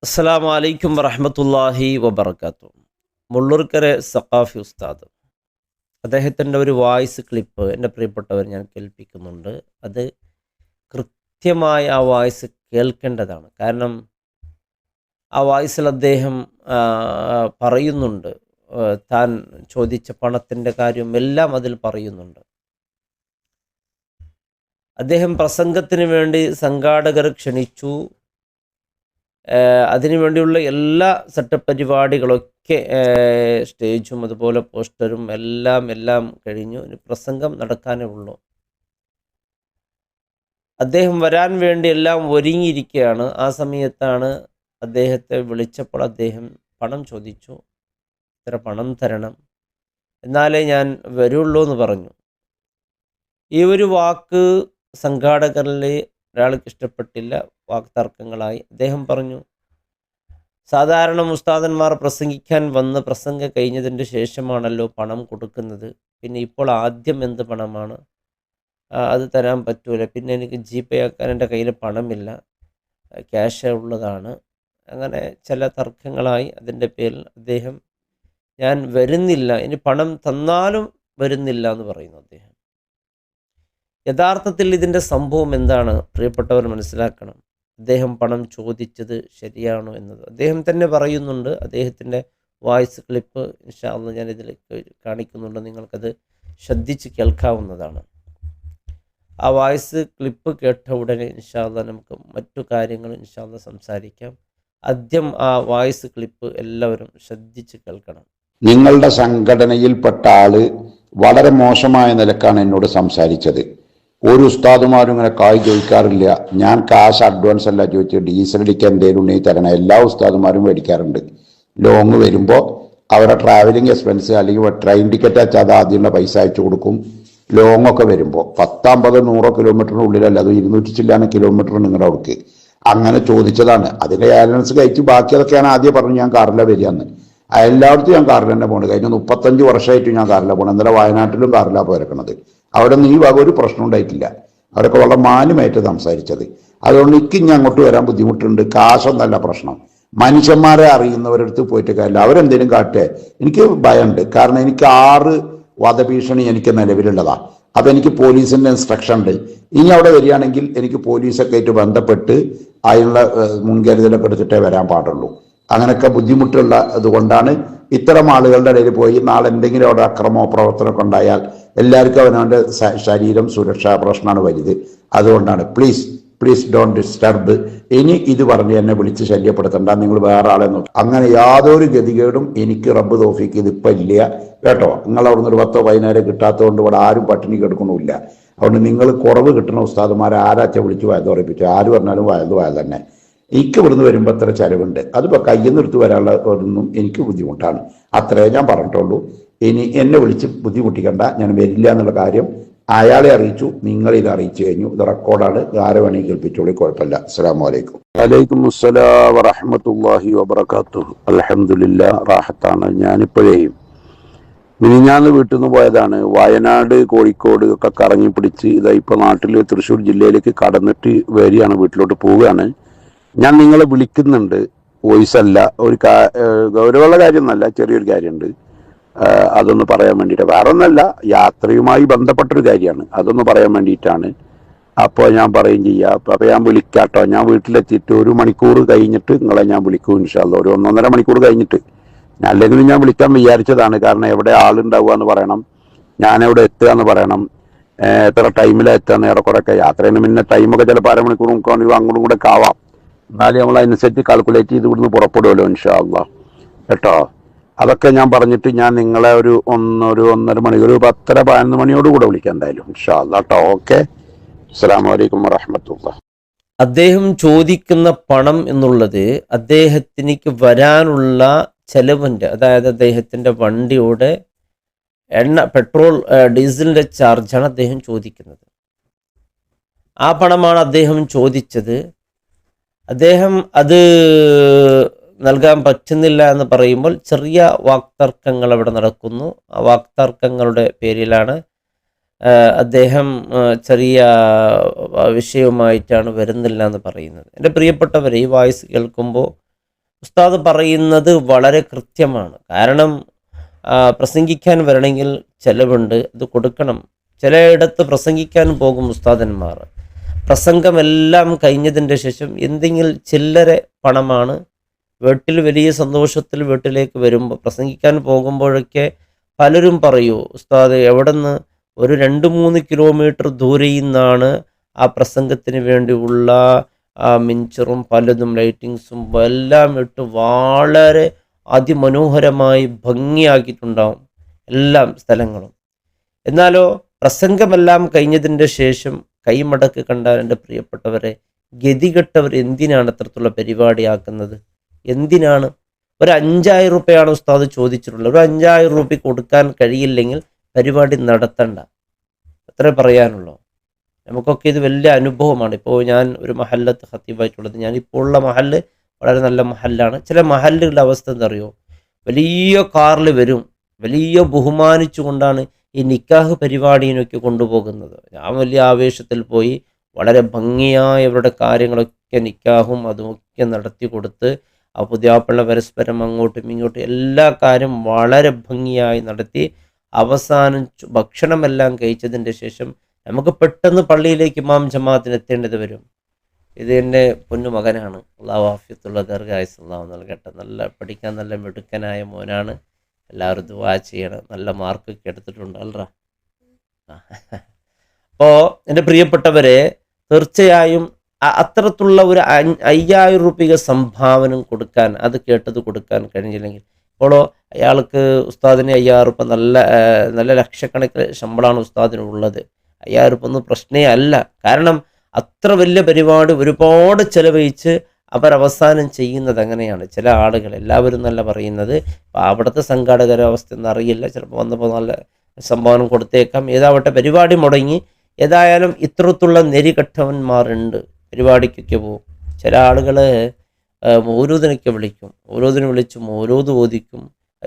അസ്സലാമു അലൈക്കും വറഹ്മത്തുള്ളാഹി വബറകാതുഹു. മുള്ളൂർക്കര സഖാഫി ഉസ്താദ് അദ്ദേഹത്തിൻ്റെ ഒരു വോയിസ് ക്ലിപ്പ് എൻ്റെ പ്രിയപ്പെട്ടവർ ഞാൻ കേൾപ്പിക്കുന്നുണ്ട്. അത് കൃത്യമായ ആ വോയിസ് കേൾക്കേണ്ടതാണ്. കാരണം ആ വോയിസിൽ അദ്ദേഹം പറയുന്നുണ്ട്, താൻ ചോദിച്ച പണത്തിൻ്റെ കാര്യം എല്ലാം അതിൽ പറയുന്നുണ്ട്. അദ്ദേഹം പ്രസംഗത്തിന് വേണ്ടി സംഘാടകർ ക്ഷണിച്ചു. അതിനു വേണ്ടിയുള്ള എല്ലാ സെറ്റപ്പ് പരിപാടികളൊക്കെ സ്റ്റേജും അതുപോലെ പോസ്റ്ററും എല്ലാം കഴിഞ്ഞു. ഇനി പ്രസംഗം നടക്കാനേ ഉള്ളൂ. അദ്ദേഹം വരാൻ വേണ്ടി എല്ലാം ഒരുങ്ങിയിരിക്കുകയാണ്. ആ സമയത്താണ് അദ്ദേഹത്തെ വിളിച്ചപ്പോൾ അദ്ദേഹം പണം ചോദിച്ചു. ഇത്ര പണം തരണം, എന്നാലേ ഞാൻ വരുള്ളൂ എന്ന് പറഞ്ഞു. ഈ ഒരു വാക്ക് സംഘാടകരിൽ ഒരാൾക്ക് ഇഷ്ടപ്പെട്ടില്ല. വാക്തർക്കങ്ങളായി. അദ്ദേഹം പറഞ്ഞു, സാധാരണ ഉസ്താദന്മാർ പ്രസംഗിക്കാൻ വന്ന് പ്രസംഗം കഴിഞ്ഞതിൻ്റെ ശേഷമാണല്ലോ പണം കൊടുക്കുന്നത്. പിന്നെ ഇപ്പോൾ ആദ്യം എന്ത് പണമാണ്? അത് തരാൻ പറ്റൂല. പിന്നെ എനിക്ക് ജിപേ ആക്കാൻ എൻ്റെ കയ്യിൽ പണമില്ല, ക്യാഷ് ഉള്ളതാണ്. അങ്ങനെ ചില തർക്കങ്ങളായി. അതിൻ്റെ പേരിൽ അദ്ദേഹം ഞാൻ വരുന്നില്ല, ഇനി പണം തന്നാലും വരുന്നില്ല എന്ന് പറയുന്നു അദ്ദേഹം. യഥാർത്ഥത്തിൽ ഇതിൻ്റെ സംഭവം എന്താണ് പ്രിയപ്പെട്ടവർ മനസ്സിലാക്കണം. അദ്ദേഹം പണം ചോദിച്ചത് ശരിയാണോ എന്നത് അദ്ദേഹം തന്നെ പറയുന്നുണ്ട്. അദ്ദേഹത്തിൻ്റെ വോയിസ് ക്ലിപ്പ് ഇൻഷാ അല്ലാഹ് ഞാൻ ഇതിൽ കാണിക്കുന്നുണ്ട്. നിങ്ങൾക്കത് ശ്രദ്ധിച്ച് കേൾക്കാവുന്നതാണ്. ആ വോയിസ് ക്ലിപ്പ് കേട്ട ഉടനെ ഇൻഷാ അല്ലാഹ് നമുക്ക് മറ്റു കാര്യങ്ങൾ ഇൻഷാ അല്ലാഹ് സംസാരിക്കാം. ആദ്യം ആ വോയിസ് ക്ലിപ്പ് എല്ലാവരും ശ്രദ്ധിച്ച് കേൾക്കണം. നിങ്ങളുടെ സംഘടനയിൽപ്പെട്ട ആള് വളരെ മോശമായ നിലക്കാണ് എന്നോട് സംസാരിച്ചത്. ഒരു ഉസ്താദുമാരും ഇങ്ങനെ കായ് ചോദിക്കാറില്ല. ഞാൻ കാശ് അഡ്വാൻസ് അല്ല ചോദിച്ച് ഡീസൽ അടിക്കാൻ എന്തേലും ഉണ്ടെങ്കിൽ തരണം. എല്ലാ ഉസ്താദുമാരും മേടിക്കാറുണ്ട്. ലോങ് വരുമ്പോൾ അവരുടെ ട്രാവലിംഗ് എക്സ്പെൻസ് അല്ലെങ്കിൽ ട്രെയിൻ ടിക്കറ്റ് വെച്ചാൽ അത് ആദ്യമുള്ള പൈസ അയച്ചു കൊടുക്കും. ലോങ് ഒക്കെ വരുമ്പോൾ 10-50-100 കിലോമീറ്ററിനുള്ളിലല്ല, അത് 200 ചില്ലാണ് കിലോമീറ്റർ നിങ്ങളുടെ അവിടേക്ക്. അങ്ങനെ ചോദിച്ചതാണ്. അതിൻ്റെ ബാലൻസ് കഴിച്ച് ബാക്കി അതൊക്കെയാണ് ആദ്യം പറഞ്ഞു ഞാൻ കാറിലാണ് വരികയെന്ന്. എല്ലായിടത്തും ഞാൻ കാറിൽ തന്നെ പോകുന്നത്. കഴിഞ്ഞ 35 വർഷമായിട്ട് ഞാൻ കാറിലാണ് പോകുന്നത്. എന്നാലും വയനാട്ടിലും കാറിലാണ് പോയിരിക്കുന്നത്. അവിടെ നിന്ന് ഈ വക ഒരു പ്രശ്നം ഉണ്ടായിട്ടില്ല. അവരൊക്കെ വളരെ മാന്യമായിട്ട് സംസാരിച്ചത്. അതുകൊണ്ട് എനിക്ക് ഇനി അങ്ങോട്ട് വരാൻ ബുദ്ധിമുട്ടുണ്ട്. കാശൊന്നല്ല പ്രശ്നം. മനുഷ്യന്മാരെ അറിയുന്നവരടുത്ത് പോയിട്ട് കാര്യമില്ല. അവരെന്തെങ്കിലും കാട്ടെ എനിക്ക് ഭയമുണ്ട്. കാരണം എനിക്ക് 6 വധഭീഷണി എനിക്ക് നിലവിലുള്ളതാണ്. അപ്പം എനിക്ക് പോലീസിൻ്റെ ഇൻസ്ട്രക്ഷൻ ഉണ്ട്. ഇനി അവിടെ വരികയാണെങ്കിൽ എനിക്ക് പോലീസൊക്കെ ആയിട്ട് ബന്ധപ്പെട്ട് അതിനുള്ള മുൻകരുതലൊക്കെ എടുത്തിട്ടേ വരാൻ പാടുള്ളൂ. അങ്ങനെയൊക്കെ ബുദ്ധിമുട്ടുള്ള അതുകൊണ്ടാണ് ഇത്തരം ആളുകളുടെ ഇടയിൽ പോയി നാളെ എന്തെങ്കിലും അവിടെ അക്രമോ പ്രവർത്തനമൊക്കെ ഉണ്ടായാൽ എല്ലാവർക്കും അവനവൻ്റെ ശരീരം സുരക്ഷാ പ്രശ്നമാണ് വലുത്. അതുകൊണ്ടാണ് പ്ലീസ് ഡോണ്ട് ഡിസ്റ്റർബ്. ഇനി ഇത് പറഞ്ഞ് എന്നെ വിളിച്ച് ശല്യപ്പെടുത്തണ്ട, നിങ്ങൾ വേറെ ആളെ നോക്കി. അങ്ങനെ യാതൊരു ഗതികേടും എനിക്ക് റബ്ബ് തോഫിക്ക് ഇതിപ്പം ഇല്ല കേട്ടോ. നിങ്ങൾ അവിടുന്ന് ഒരു 10-15 കിട്ടാത്തതുകൊണ്ട് ഇവിടെ ആരും പട്ടിണി കിടക്കണമില്ല. അതുകൊണ്ട് നിങ്ങൾ കുറവ് കിട്ടുന്ന ഉസ്താദുമാരെ ആരാച്ച വിളിച്ച് വയത് ഉറപ്പിച്ചു. ആര് പറഞ്ഞാലും വയത് തന്നെ. എനിക്ക് ഇവിടുന്ന് വരുമ്പോൾ അത്ര ചിലവുണ്ട്. അതിപ്പോൾ കയ്യിൽ നിന്ന് എടുത്ത് വരാനുള്ള ഒന്നും എനിക്ക് ബുദ്ധിമുട്ടാണ്. അത്രേ ഞാൻ പറഞ്ഞിട്ടുള്ളൂ. ഇനി എന്നെ വിളിച്ച് ബുദ്ധിമുട്ടിക്കണ്ട. ഞാൻ വരില്ല എന്നുള്ള കാര്യം അയാളെ അറിയിച്ചു, നിങ്ങളിത് അറിയിച്ചു കഴിഞ്ഞു. ഇത് റെക്കോർഡാണ്. ആരെ വേണമെങ്കിൽ കേൾപ്പിച്ചോളി, കുഴപ്പമില്ല. അസ്സലാമു അലൈക്കും. വലൈക്കും അസ്സലാം വറഹ്മത്തുള്ളാഹി വബറകാതുഹു. അൽഹംദുലില്ലാഹ്, റാഹത്താണ്. ഞാനിപ്പോഴേയും മിനിഞ്ഞാന്ന് വീട്ടിൽ നിന്ന് പോയതാണ്. വയനാട് കോഴിക്കോട് ഒക്കെ കറങ്ങി പിടിച്ച് ഇതാ ഇപ്പോൾ നാട്ടിൽ തൃശ്ശൂർ ജില്ലയിലേക്ക് കടന്നിട്ട് വരികയാണ്, വീട്ടിലോട്ട് പോവുകയാണ്. ഞാൻ നിങ്ങളെ വിളിക്കുന്നുണ്ട്. വോയിസ് അല്ല, ഒരു ഗൗരവമുള്ള കാര്യമൊന്നുമല്ല, ചെറിയൊരു കാര്യമുണ്ട്. അതൊന്ന് പറയാൻ വേണ്ടിയിട്ട്, വേറെ ഒന്നല്ല, യാത്രയുമായി ബന്ധപ്പെട്ടൊരു കാര്യമാണ്. അതൊന്ന് പറയാൻ വേണ്ടിയിട്ടാണ്. അപ്പോൾ ഞാൻ പറയും ചെയ്യാം. അപ്പോൾ ഞാൻ വിളിക്കാട്ടോ. ഞാൻ വീട്ടിലെത്തിയിട്ട് 1 മണിക്കൂർ കഴിഞ്ഞിട്ട് നിങ്ങളെ ഞാൻ വിളിക്കും ഇൻഷാ അല്ലാഹ്. ഒരു 1-1.5 മണിക്കൂർ കഴിഞ്ഞിട്ട്. അല്ലെങ്കിൽ ഞാൻ വിളിക്കാൻ വിചാരിച്ചതാണ്. കാരണം എവിടെ ആളുണ്ടാവുക എന്ന് പറയണം, ഞാനെവിടെ എത്തുക എന്ന് പറയണം, എത്ര ടൈമിലാണ് എത്തുക ഏറെക്കുറെയൊക്കെ. യാത്രേന് മുന്നേ ടൈമൊക്കെ ചിലപ്പോൾ 1/2 മണിക്കൂർ അങ്ങോട്ടും കൂടെ ഒക്കെ ആവാം. എന്നാലും നമ്മൾ അതിനനുസരിച്ച് കാൽക്കുലേറ്റ് ചെയ്ത് ഇവിടുന്ന് പുറപ്പെടുമല്ലോ ഇൻഷാ അല്ലാഹ് കേട്ടോ. അതൊക്കെ ഞാൻ പറഞ്ഞിട്ട് ഞാൻ നിങ്ങളെ ഒരു 1-1.5 മണി, ഒരു 10-11 മണിയോട് കൂടെ വിളിക്കാം എന്തായാലും ഇൻഷാ അല്ലാഹ് കേട്ടോ. ഓക്കെ, അസ്സലാമു അലൈക്കും വറഹ്മത്തുള്ളാഹി. അദ്ദേഹം ചോദിക്കുന്ന പണം എന്നുള്ളത് അദ്ദേഹത്തിലേക്ക് വരാനുള്ള ചെലവിൻ്റെ, അതായത് അദ്ദേഹത്തിൻ്റെ വണ്ടിയുടെ പെട്രോൾ ഡീസലിൻ്റെ ചാർജാണ് അദ്ദേഹം ചോദിക്കുന്നത്. ആ പണമാണ് അദ്ദേഹം ചോദിച്ചത്. അദ്ദേഹം അത് നൽകാൻ പറ്റുന്നില്ല എന്ന് പറയുമ്പോൾ ചെറിയ വാക്തർക്കങ്ങൾ അവിടെ നടക്കുന്നു. ആ വാക്തർക്കങ്ങളുടെ പേരിലാണ് അദ്ദേഹം ചെറിയ വിഷയവുമായിട്ടാണ് വരുന്നില്ല എന്ന് പറയുന്നത്. എൻ്റെ പ്രിയപ്പെട്ടവരെ, ഈ വോയിസ് കേൾക്കുമ്പോൾ ഉസ്താദ് പറയുന്നത് വളരെ കൃത്യമാണ്. കാരണം പ്രസംഗിക്കാൻ വരണമെങ്കിൽ ചിലവുണ്ട്, അത് കൊടുക്കണം. ചിലയിടത്ത് പ്രസംഗിക്കാൻ പോകും ഉസ്താദന്മാർ, പ്രസംഗമെല്ലാം കഴിഞ്ഞതിൻ്റെ ശേഷം എന്തെങ്കിലും ചില്ലറ പണമാണ്, വീട്ടിൽ വലിയ സന്തോഷത്തിൽ വീട്ടിലേക്ക് വരുമ്പോൾ പ്രസംഗിക്കാൻ പോകുമ്പോഴൊക്കെ പലരും പറയൂ, ഉസ്താദ് എവിടുന്ന് ഒരു 2-3 കിലോമീറ്റർ ദൂരെ നിന്നാണ് ആ പ്രസംഗത്തിന് വേണ്ടിയുള്ള മിഞ്ചറും പലതും ലൈറ്റിങ്സും എല്ലാം ഇട്ട് വളരെ അതിമനോഹരമായി ഭംഗിയാക്കിയിട്ടുണ്ടാവും എല്ലാ സ്ഥലങ്ങളും. എന്നാലോ പ്രസംഗമെല്ലാം കഴിഞ്ഞതിൻ്റെ ശേഷം കൈമടക്ക് കണ്ടാൽ എൻ്റെ പ്രിയപ്പെട്ടവരെ, ഗതികെട്ടവർ എന്തിനാണ് അത്തരത്തിലുള്ള പരിപാടിയാക്കുന്നത്? എന്തിനാണ്? ഒരു 5000 രൂപയാണ് ഉസ്താദ് ചോദിച്ചിട്ടുള്ളത്. ഒരു 5000 രൂപ കൊടുക്കാൻ കഴിയില്ലെങ്കിൽ പരിപാടി നടത്തണ്ട, അത്രേ പറയാനുള്ളൂ. നമുക്കൊക്കെ ഇത് വലിയ അനുഭവമാണ്. ഇപ്പോൾ ഞാൻ ഒരു മഹല്ലത്ത് ഖത്തീബായിട്ടുള്ളത്, ഞാനിപ്പോൾ ഉള്ള മഹല്ല് വളരെ നല്ല മഹല്ലാണ്. ചില മഹല്ലുകളുടെ അവസ്ഥ എന്താ അറിയോ, വലിയ കാറിൽ വരും, വലിയ ബഹുമാനിച്ചുകൊണ്ടാണ് ഈ നിക്കാഹ് പരിപാടിയിനൊക്കെ കൊണ്ടുപോകുന്നത്. ഞാൻ വലിയ ആവേശത്തിൽ പോയി വളരെ ഭംഗിയായി അവരുടെ കാര്യങ്ങളൊക്കെ നിക്കാഹും അതുമൊക്കെ നടത്തി കൊടുത്ത് ആ പുതിയാപ്പിള്ള പരസ്പരം അങ്ങോട്ടും ഇങ്ങോട്ടും എല്ലാ കാര്യം വളരെ ഭംഗിയായി നടത്തി അവസാനം ഭക്ഷണമെല്ലാം കഴിച്ചതിൻ്റെ ശേഷം നമുക്ക് പെട്ടെന്ന് പള്ളിയിലേക്ക് ഇമാം ജമാഅത്തിന് എത്തേണ്ടത് വരും. ഇത് എൻ്റെ പൊന്നു മകനാണ്, അള്ളാഹു ആഫിയത്തുള്ള ദീർഘായുസ്സ് അള്ളാഹു നൽകട്ടെ. നല്ല പഠിക്കാൻ നല്ല മിടുക്കനായ മോനാണ്. എല്ലാവരും ദുആ ചെയ്യണം. നല്ല മാർക്കൊക്കെ എടുത്തിട്ടുണ്ട് അല്ലറ. അപ്പോൾ എൻ്റെ പ്രിയപ്പെട്ടവരെ, തീർച്ചയായും അത്തരത്തിലുള്ള ഒരു 5000 രൂപ സംഭാവന കൊടുക്കാൻ, അത് കേട്ടത് കൊടുക്കാൻ കഴിഞ്ഞില്ലെങ്കിൽ, ഇപ്പോഴോ അയാൾക്ക് ഉസ്താദിന് 5000 രൂപ നല്ല ലക്ഷക്കണക്കിന് ശമ്പളമാണ് ഉസ്താദിനുള്ളത്. 5000 രൂപ ഒന്നും പ്രശ്നമേ അല്ല. കാരണം അത്ര വലിയ പരിപാടി ഒരുപാട് ചെലവഴിച്ച് അവരവസാനം ചെയ്യുന്നത് അങ്ങനെയാണ്. ചില ആളുകൾ, എല്ലാവരും നല്ല പറയുന്നത്, അവിടുത്തെ സംഘാടകരുടെ അവസ്ഥ ഒന്നും അറിയില്ല, ചിലപ്പോൾ വന്നപ്പോൾ നല്ല സംഭാവന കൊടുത്തേക്കാം, ഏതാവട്ടെ പരിപാടി മുടങ്ങി. ഏതായാലും ഇത്തരത്തിലുള്ള നെരികെട്ടവന്മാരുണ്ട്, പരിപാടിക്കൊക്കെ പോകും. ചില ആളുകൾ മൗലൂദിനൊക്കെ വിളിക്കും, മൗലൂദിന് വിളിച്ച് മൗലൂദ് ഓദിക്കും.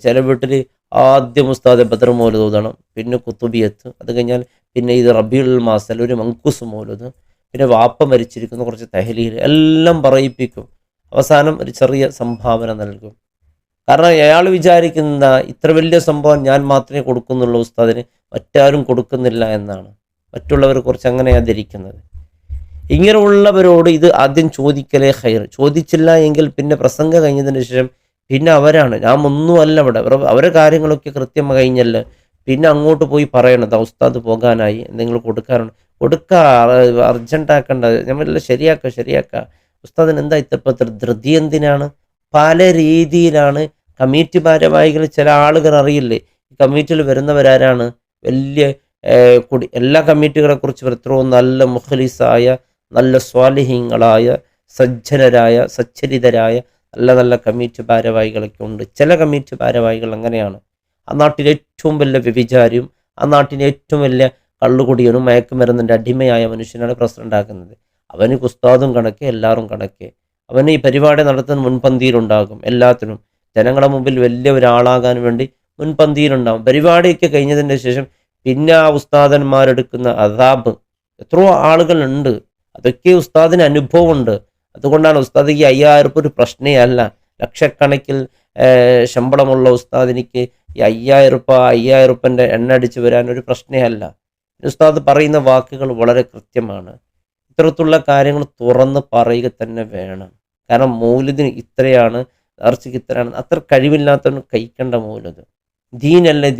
ചില വീട്ടിൽ ആദ്യം ഉസ്താദ് ബദർ മൗലൂദ് ഓതണം, പിന്നെ കുത്തുബിയത്ത്, അത് കഴിഞ്ഞാൽ പിന്നെ ഇത് റബീഉൽ മാസൽ ഒരു മങ്കൂസ് മൗലൂദ്, പിന്നെ വാപ്പ മരിച്ചിരിക്കുന്ന കുറച്ച് തഹ്ലീൽ എല്ലാം പറയിപ്പിക്കും. അവസാനം ഒരു ചെറിയ സംഭാവന നൽകും. കാരണം അയാൾ വിചാരിക്കുന്ന ഇത്ര വലിയ സംഭവം ഞാൻ മാത്രമേ കൊടുക്കുന്നുള്ളൂ ഉസ്താദിന്, മറ്റാരും കൊടുക്കുന്നില്ല എന്നാണ്. മറ്റുള്ളവർ കുറച്ച് അങ്ങനെയാണ് ധരിക്കുന്നത്. ഇങ്ങനെയുള്ളവരോട് ഇത് ആദ്യം ചോദിക്കലേ ഖൈർ. ചോദിച്ചില്ല എങ്കിൽ പിന്നെ പ്രസംഗം കഴിഞ്ഞതിന് ശേഷം പിന്നെ അവരാണ്, ഞാൻ ഒന്നുമല്ല ഇവിടെ, അവരെ കാര്യങ്ങളൊക്കെ കൃത്യം കഴിഞ്ഞല്ല, പിന്നെ അങ്ങോട്ട് പോയി പറയണത് ഉസ്താദ് പോകാനായി, എന്തെങ്കിലും കൊടുക്കാറുണ്ട്, അർജൻറ്റാക്കണ്ട, നമ്മളെല്ലാം ശരിയാക്കുക. ഉസ്താദിന് എന്താ ഇത്ര ധൃതി എന്തിനാണ്? പല രീതിയിലാണ് കമ്മിറ്റി ഭാരവാഹികൾ, ചില ആളുകൾ അറിയില്ലേ, ഈ കമ്മിറ്റിയിൽ വരുന്നവരാരാണ്? വലിയ എല്ലാ കമ്മിറ്റികളെ കുറിച്ച് എത്രയോ നല്ല മുഖ്ലിസായ, നല്ല സ്വാലിഹീങ്ങളായ, സജ്ജനരായ, സച്ചരിതരായ നല്ല കമ്മിറ്റി ഭാരവാഹികളൊക്കെ ഉണ്ട്. ചില കമ്മിറ്റി ഭാരവാഹികൾ അങ്ങനെയാണ്. ആ നാട്ടിലെ ഏറ്റവും വലിയ വ്യഭിചാരിയും ആ നാട്ടിലെ ഏറ്റവും വലിയ കള്ളുകുടിയനും മയക്കുമരുന്നിൻ്റെ അടിമയായ മനുഷ്യനാണ് പ്രസിഡന്റ് ആക്കുന്നത്. അവന് ഉസ്താദും കണക്കെ, എല്ലാവരും കണക്കെ. അവന് ഈ പരിപാടി നടത്തുന്ന മുൻപന്തിയിലുണ്ടാകും. എല്ലാത്തിനും ജനങ്ങളുടെ മുമ്പിൽ വലിയ ഒരാളാകാൻ വേണ്ടി മുൻപന്തിയിലുണ്ടാകും. പരിപാടിയൊക്കെ കഴിഞ്ഞതിൻ്റെ ശേഷം പിന്നെ ആ ഉസ്താദന്മാരെടുക്കുന്ന അദാബ് എത്രയോ ആളുകളുണ്ട്. അതൊക്കെ ഉസ്താദിന് അനുഭവമുണ്ട്. അതുകൊണ്ടാണ് ഉസ്താദിക്ക് 5000 രൂപ ഒരു പ്രശ്നമേ അല്ല. ലക്ഷക്കണക്കിൽ ശമ്പളമുള്ള ഉസ്താദിനിക്ക് ഈ 5000 രൂപൻ്റെ എണ്ണ അടിച്ച് വരാൻ ഒരു പ്രശ്നമേ അല്ല. ഉസ്താദ് പറയുന്ന വാക്കുകൾ വളരെ കൃത്യമാണ്. ഇത്തരത്തിലുള്ള കാര്യങ്ങൾ തുറന്ന് പറയുക തന്നെ വേണം. കാരണം മൗലിദിന് ഇത്രയാണ്, നേർച്ചയ്ക്ക് ഇത്രയാണ്, അത്ര കഴിവില്ലാത്തവന് കഴിക്കേണ്ട മൗലിദ്. ദീനല്ലേ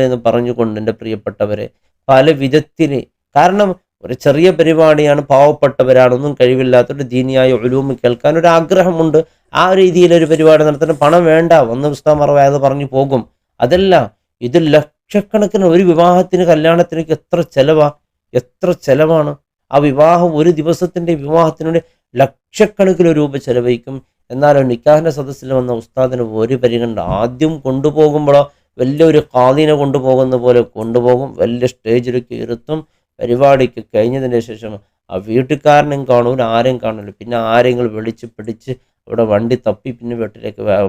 എന്ന് പറഞ്ഞുകൊണ്ട് എൻ്റെ പ്രിയപ്പെട്ടവരെ പല വിധത്തിൽ, കാരണം ഒരു ചെറിയ പരിപാടിയാണ്, പാവപ്പെട്ടവരാണ്, ഒന്നും കഴിവില്ലാത്തൊരു ദീനിയായ ഉലൂമ് കേൾക്കാൻ ഒരു ആഗ്രഹമുണ്ട്, ആ രീതിയിലൊരു പരിപാടി നടത്തുന്ന പണം വേണ്ട, ഒന്ന് പുസ്തകം അത് പറഞ്ഞു പോകും. അതല്ല, ഇത് ലക്ഷക്കണക്കിന് ഒരു വിവാഹത്തിന്, കല്യാണത്തിനൊക്കെ എത്ര ചെലവാണ്. ആ വിവാഹം, ഒരു ദിവസത്തിൻ്റെ വിവാഹത്തിനുവേണ്ടി ലക്ഷക്കണക്കിന് രൂപ ചെലവഴിക്കും. എന്നാലോ നിക്കാഹിൻ്റെ സദസ്സിൽ വന്ന ഉസ്താദിന് ഒരു പരിഗണന, ആദ്യം കൊണ്ടുപോകുമ്പോഴോ വലിയൊരു ഖാദിനെ കൊണ്ടുപോകുന്ന പോലെ കൊണ്ടുപോകും, വലിയ സ്റ്റേജിലേക്ക് ഇരുത്തും. പരിപാടിക്ക് കഴിഞ്ഞതിന് ശേഷം ആ വീട്ടുകാരനും കാണൂല, ആരെയും കാണൂല. പിന്നെ ആരെങ്കിലും വിളിച്ച് പിടിച്ച് അവിടെ വണ്ടി തപ്പി പിന്നെ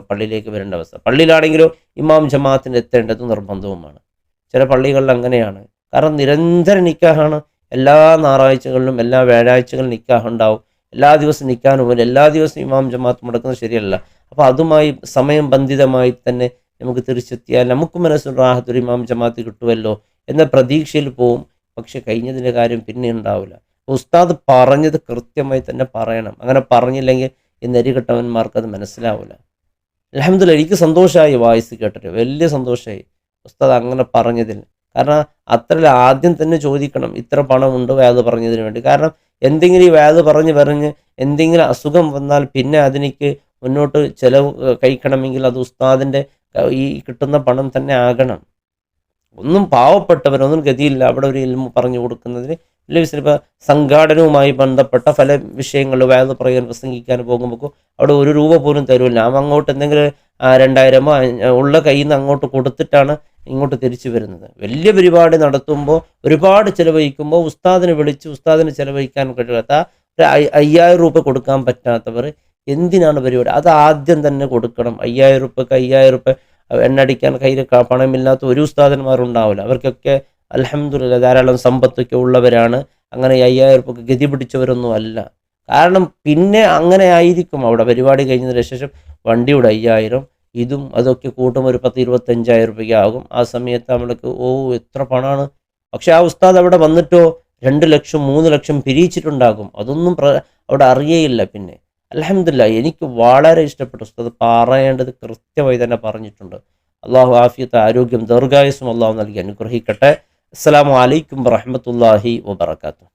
പള്ളിയിലേക്ക് വരേണ്ട അവസ്ഥ. പള്ളിയിലാണെങ്കിലോ ഇമാം ജമാഅത്തിന് എത്തേണ്ടത് നിർബന്ധവുമാണ്. ചില പള്ളികളിൽ അങ്ങനെയാണ്. കാരണം നിരന്തര നിക്കാഹാണ്. എല്ലാ ഞായറാഴ്ചകളിലും എല്ലാ വ്യാഴാഴ്ചകളിലും നിക്കാഹ് ഉണ്ടാവും. എല്ലാ ദിവസവും നിക്കാനും എല്ലാ ദിവസവും ഇമാം ജമാഅത്ത് മുടക്കുന്നത് ശരിയല്ല. അപ്പോൾ അതുമായി സമയം ബന്ധിതമായി തന്നെ നമുക്ക് തിരിച്ചെത്തിയാൽ നമുക്ക് മനസ്സിൽ റാഹത്തൊരു ഇമാം ജമാഅത്ത് കിട്ടുമല്ലോ എന്ന പ്രതീക്ഷയിൽ പോവും. പക്ഷെ കഴിഞ്ഞതിൻ്റെ കാര്യം പിന്നെ ഉണ്ടാവില്ല. ഉസ്താദ് പറഞ്ഞത് കൃത്യമായി തന്നെ പറയണം. അങ്ങനെ പറഞ്ഞില്ലെങ്കിൽ ഈ നെരികെട്ടവന്മാർക്ക് അത് മനസ്സിലാവില്ല. അൽഹംദുലില്ലാഹ് എനിക്ക് സന്തോഷമായി വായിച്ച് കേട്ടിട്ട്, വലിയ സന്തോഷമായി ഉസ്താദ് അങ്ങനെ പറഞ്ഞതിൽ. കാരണം അത്ര ആദ്യം തന്നെ ചോദിക്കണം ഇത്ര പണമുണ്ട് വയത് പറഞ്ഞതിന് വേണ്ടി. കാരണം എന്തെങ്കിലും ഈ വയത് പറഞ്ഞ് എന്തെങ്കിലും അസുഖം വന്നാൽ പിന്നെ അതിലേക്ക് മുന്നോട്ട് ചിലവ് കഴിക്കണമെങ്കിൽ അത് ഉസ്താദിൻ്റെ ഈ കിട്ടുന്ന പണം തന്നെ ആകണം. ഒന്നും പാവപ്പെട്ടവരൊന്നും ഗതിയില്ല അവിടെ ഒരു ഇൽമു പറഞ്ഞു കൊടുക്കുന്നതിന്. ഇപ്പോൾ സംഘാടനവുമായി ബന്ധപ്പെട്ട പല വിഷയങ്ങൾ വയത് പറയാൻ പ്രസംഗിക്കാൻ പോകുമ്പോൾ അവിടെ ഒരു രൂപ പോലും തരുമില്ല. അവൻ അങ്ങോട്ട് എന്തെങ്കിലും 2000 ഉള്ള കയ്യിൽ നിന്ന് അങ്ങോട്ട് കൊടുത്തിട്ടാണ് ഇങ്ങോട്ട് തിരിച്ചു വരുന്നത്. വലിയ പരിപാടി നടത്തുമ്പോൾ ഒരുപാട് ചിലവഴിക്കുമ്പോൾ ഉസ്താദിനെ വിളിച്ച് ഉസ്താദിന് ചിലവഴിക്കാൻ കഴിയാത്ത ഒരു 5000 രൂപ കൊടുക്കാൻ പറ്റാത്തവർ എന്തിനാണ് പരിപാടി? അത് ആദ്യം തന്നെ കൊടുക്കണം. 5000 രൂപക്ക് 5000 രൂപ എണ്ണടിക്കാൻ കയ്യിൽ പണമില്ലാത്ത ഒരു ഉസ്താദന്മാരുണ്ടാവില്ല. അവർക്കൊക്കെ അൽഹംദുലില്ലാഹ് ധാരാളം സമ്പത്തൊക്കെ ഉള്ളവരാണ്. അങ്ങനെ 5000 രൂപക്ക് ഗതി പിടിച്ചവരൊന്നും അല്ല. കാരണം പിന്നെ അങ്ങനെ ആയിരിക്കും അവിടെ പരിപാടി കഴിഞ്ഞതിന് ശേഷം വണ്ടിയുടെ 5000 ഇതും അതൊക്കെ കൂട്ടുമ്പോൾ ഒരു 10-25,000 രൂപയ്ക്ക് ആകും. ആ സമയത്ത് നമ്മൾക്ക് എത്ര പണമാണ്. പക്ഷെ ആ ഉസ്താദ് അവിടെ വന്നിട്ടോ 2 ലക്ഷം 3 ലക്ഷം പിരിച്ചിട്ടുണ്ടാകും. അതൊന്നും അവിടെ അറിയേയില്ല. പിന്നെ അൽഹംദുലില്ലാഹ് എനിക്ക് വളരെ ഇഷ്ടപ്പെട്ടു. ഉസ്താദ് പറയേണ്ടത് കൃത്യമായി തന്നെ പറഞ്ഞിട്ടുണ്ട്. അള്ളാഹു ആഫിയത്ത്, ആരോഗ്യം, ദീർഘായുസ്സും അള്ളാഹു നൽകി അനുഗ്രഹിക്കട്ടെ. അസ്സലാമു അലൈക്കും വറഹ്മത്തുള്ളാഹി വബറകാതുഹു.